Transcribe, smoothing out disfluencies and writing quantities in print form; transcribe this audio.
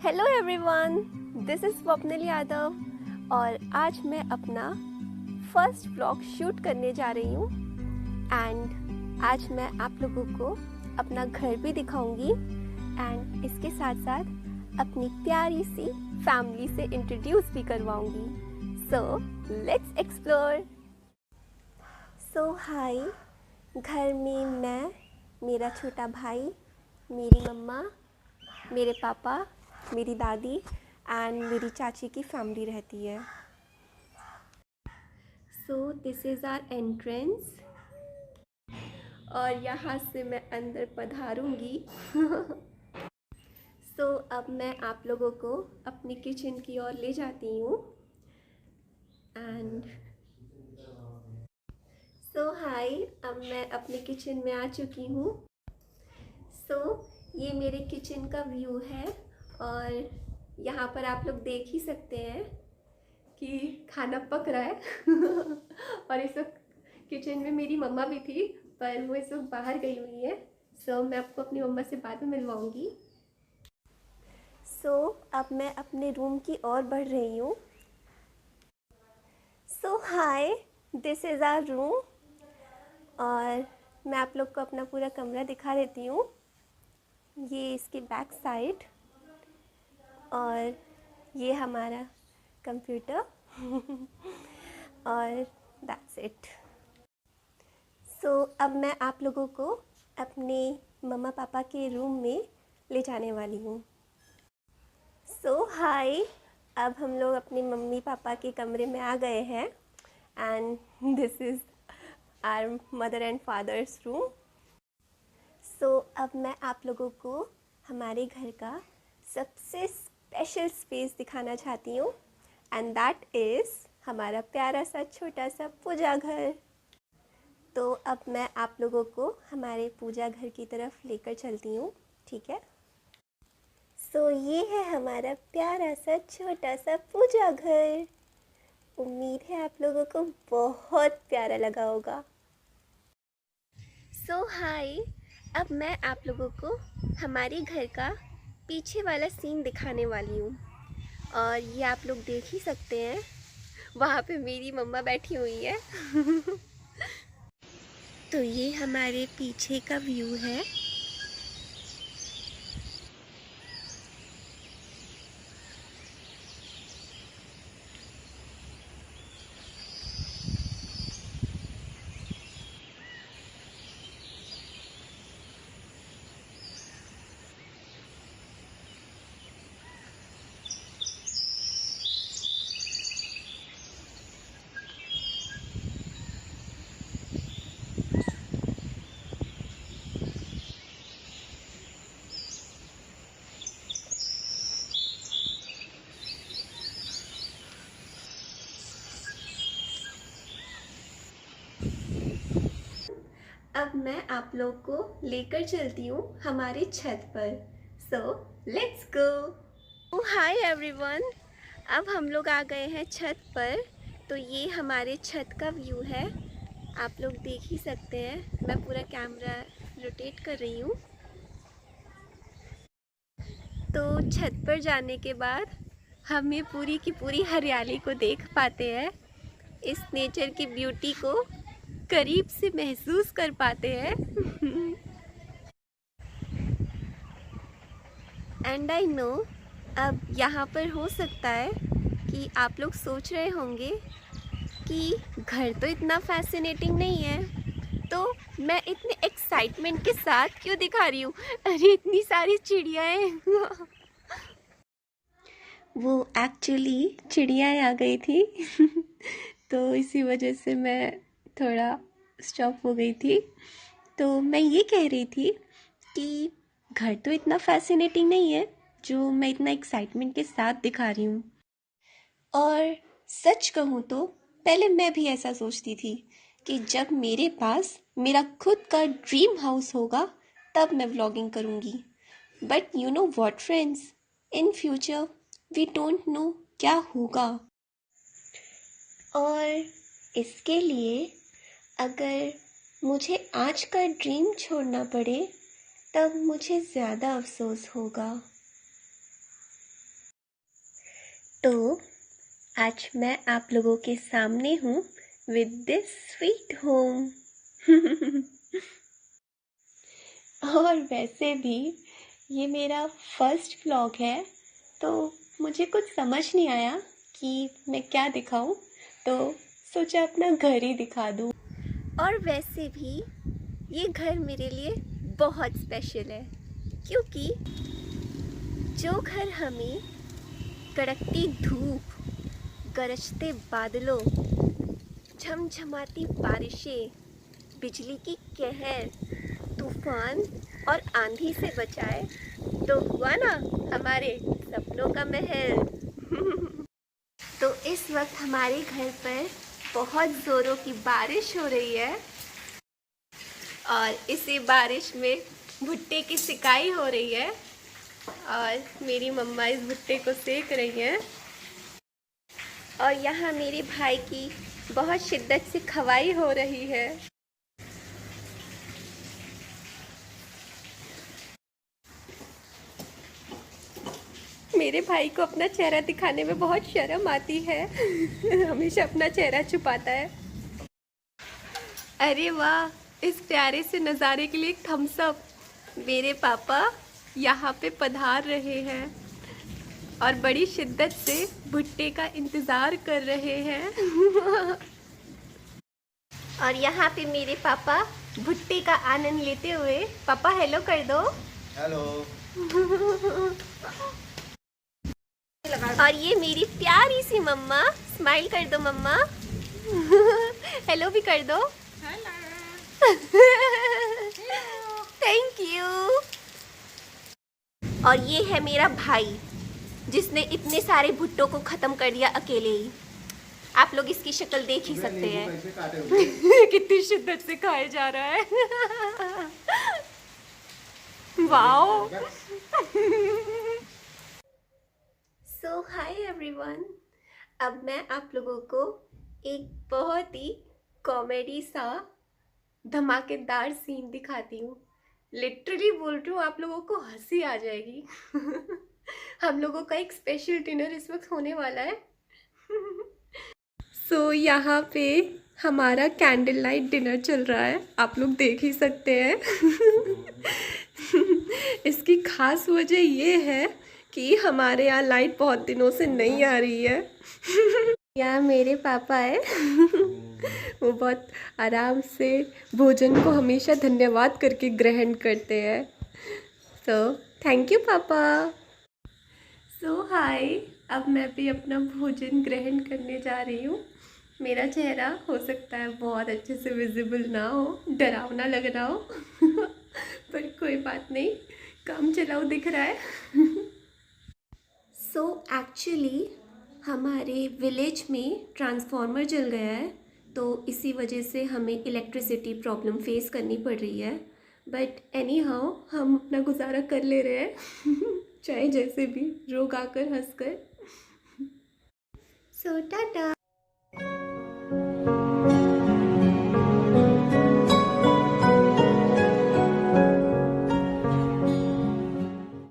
Hello everyone, this is Swapnil Yadav और आज मैं अपना फर्स्ट व्लॉग शूट करने जा रही हूँ। एंड आज मैं आप लोगों को अपना घर भी दिखाऊंगी एंड इसके साथ साथ अपनी प्यारी सी फैमिली से इंट्रोड्यूस भी करवाऊंगी। So let's explore. सो हाय, घर में मैं, मेरा छोटा भाई, मेरी मम्मा, मेरे पापा, मेरी दादी एंड मेरी चाची की फैमिली रहती है। So this is our entrance और यहाँ से मैं अंदर पधारूंगी। सो अब मैं आप लोगों को अपनी किचन की ओर ले जाती हूँ। एंड सो हाय, अब मैं अपनी किचन में आ चुकी हूँ। सो ये मेरे किचन का व्यू है और यहाँ पर आप लोग देख ही सकते हैं कि खाना पक रहा है। और इस वक्त किचन में मेरी मम्मा भी थी पर वो इस वक्त बाहर गई हुई है। सो मैं आपको अपनी मम्मा से बाद में मिलवाऊंगी। सो अब मैं अपने रूम की ओर बढ़ रही हूँ। सो हाय, दिस इज़ आवर रूम और मैं आप लोग को अपना पूरा कमरा दिखा देती हूँ। ये इसकी बैक साइड और ये हमारा कंप्यूटर और दैट्स इट। सो अब मैं आप लोगों को अपने मम्मा पापा के रूम में ले जाने वाली हूँ। सो हाय, अब हम लोग अपने मम्मी पापा के कमरे में आ गए हैं and this is our mother and father's room. So अब मैं आप लोगों को हमारे घर का सबसे स्पेशल स्पेस दिखाना चाहती हूँ एंड दैट इज़ हमारा प्यारा सा छोटा सा पूजा घर। तो अब मैं आप लोगों को हमारे पूजा घर की तरफ लेकर चलती हूँ, ठीक है। सो ये है हमारा प्यारा सा छोटा सा पूजा घर। उम्मीद है आप लोगों को बहुत प्यारा लगा होगा। सो हाय, अब मैं आप लोगों को हमारे घर का पीछे वाला सीन दिखाने वाली हूँ और ये आप लोग देख ही सकते हैं, वहाँ पे मेरी मम्मा बैठी हुई है। तो ये हमारे पीछे का व्यू है। अब मैं आप लोग को लेकर चलती हूँ हमारी छत पर। So let's go. Hi everyone, अब हम लोग आ गए हैं छत पर। तो ये हमारे छत का व्यू है, आप लोग देख ही सकते हैं। मैं पूरा कैमरा रोटेट कर रही हूँ। तो छत पर जाने के बाद हम ये पूरी की पूरी हरियाली को देख पाते हैं, इस नेचर की ब्यूटी को करीब से महसूस कर पाते हैं। एंड आई नो, अब यहाँ पर हो सकता है कि आप लोग सोच रहे होंगे कि घर तो इतना फैसिनेटिंग नहीं है, तो मैं इतने एक्साइटमेंट के साथ क्यों दिखा रही हूँ। अरे इतनी सारी चिड़िया हैं। वो एक्चुअली चिड़ियाएँ आ गई थी। तो इसी वजह से मैं थोड़ा स्टॉप हो गई थी। तो मैं ये कह रही थी कि घर तो इतना फैसिनेटिंग नहीं है जो मैं इतना एक्साइटमेंट के साथ दिखा रही हूँ। और सच कहूँ तो पहले मैं भी ऐसा सोचती थी कि जब मेरे पास मेरा खुद का ड्रीम हाउस होगा तब मैं व्लॉगिंग करूँगी। But you know what friends, in future we don't know क्या होगा। और इसके लिए अगर मुझे आज का ड्रीम छोड़ना पड़े तब मुझे ज़्यादा अफसोस होगा। तो आज मैं आप लोगों के सामने हूँ विद दिस स्वीट होम। और वैसे भी ये मेरा फर्स्ट व्लॉग है, तो मुझे कुछ समझ नहीं आया कि मैं क्या दिखाऊं, तो सोचा अपना घर ही दिखा दूं। और वैसे भी ये घर मेरे लिए बहुत स्पेशल है, क्योंकि जो घर हमें कड़कती धूप, गरजते बादलों, झमझमाती बारिशें, बिजली की कहर, तूफान और आंधी से बचाए, तो हुआ ना हमारे सपनों का महल। तो इस वक्त हमारे घर पर बहुत ज़ोरों की बारिश हो रही है और इसी बारिश में भुट्टे की सिकाई हो रही है और मेरी मम्मा इस भुट्टे को सेक रही हैं और यहाँ मेरे भाई की बहुत शिद्दत से खवाई हो रही है। मेरे भाई को अपना चेहरा दिखाने में बहुत शर्म आती है। हमेशा अपना चेहरा छुपाता है। अरे वाह, इस प्यारे से नज़ारे के लिए एक थम्स अप। मेरे पापा यहाँ पे पधार रहे हैं और बड़ी शिद्दत से भुट्टे का इंतज़ार कर रहे हैं। और यहाँ पे मेरे पापा भुट्टे का आनंद लेते हुए, पापा हेलो कर दो। हेलो। और ये मेरी प्यारी सी मम्मा, स्माइल कर दो मम्मा। हेलो भी कर दो। Thank you. और ये है मेरा भाई, जिसने इतने सारे भुट्टों को ख़त्म कर दिया अकेले ही। आप लोग इसकी शक्ल देख ही सकते हैं। कितनी शिद्दत से खाया जा रहा है। वाओ। सो हाय एवरीवन, अब मैं आप लोगों को एक बहुत ही कॉमेडी सा धमाकेदार सीन दिखाती हूँ। लिटरली बोल रही हूँ, आप लोगों को हंसी आ जाएगी। हम लोगों का एक स्पेशल डिनर इस वक्त होने वाला है। सो यहाँ पे हमारा कैंडल लाइट डिनर चल रहा है, आप लोग देख ही सकते हैं। इसकी खास वजह ये है कि हमारे यहाँ लाइट बहुत दिनों से नहीं आ रही है। यहाँ मेरे पापा है। वो बहुत आराम से भोजन को हमेशा धन्यवाद करके ग्रहण करते हैं। सो थैंक यू पापा। सो हाय, अब मैं भी अपना भोजन ग्रहण करने जा रही हूँ। मेरा चेहरा हो सकता है बहुत अच्छे से विजिबल ना हो, डरावना लग रहा हो। पर कोई बात नहीं, काम चलाओ दिख रहा है। सो एक्चुअली हमारे विलेज में ट्रांसफार्मर जल गया है, तो इसी वजह से हमें इलेक्ट्रिसिटी प्रॉब्लम फेस करनी पड़ रही है। बट एनी हाउ हम अपना गुजारा कर ले रहे हैं। चाहे जैसे भी, रोग आकर हंस कर। सो टाटा।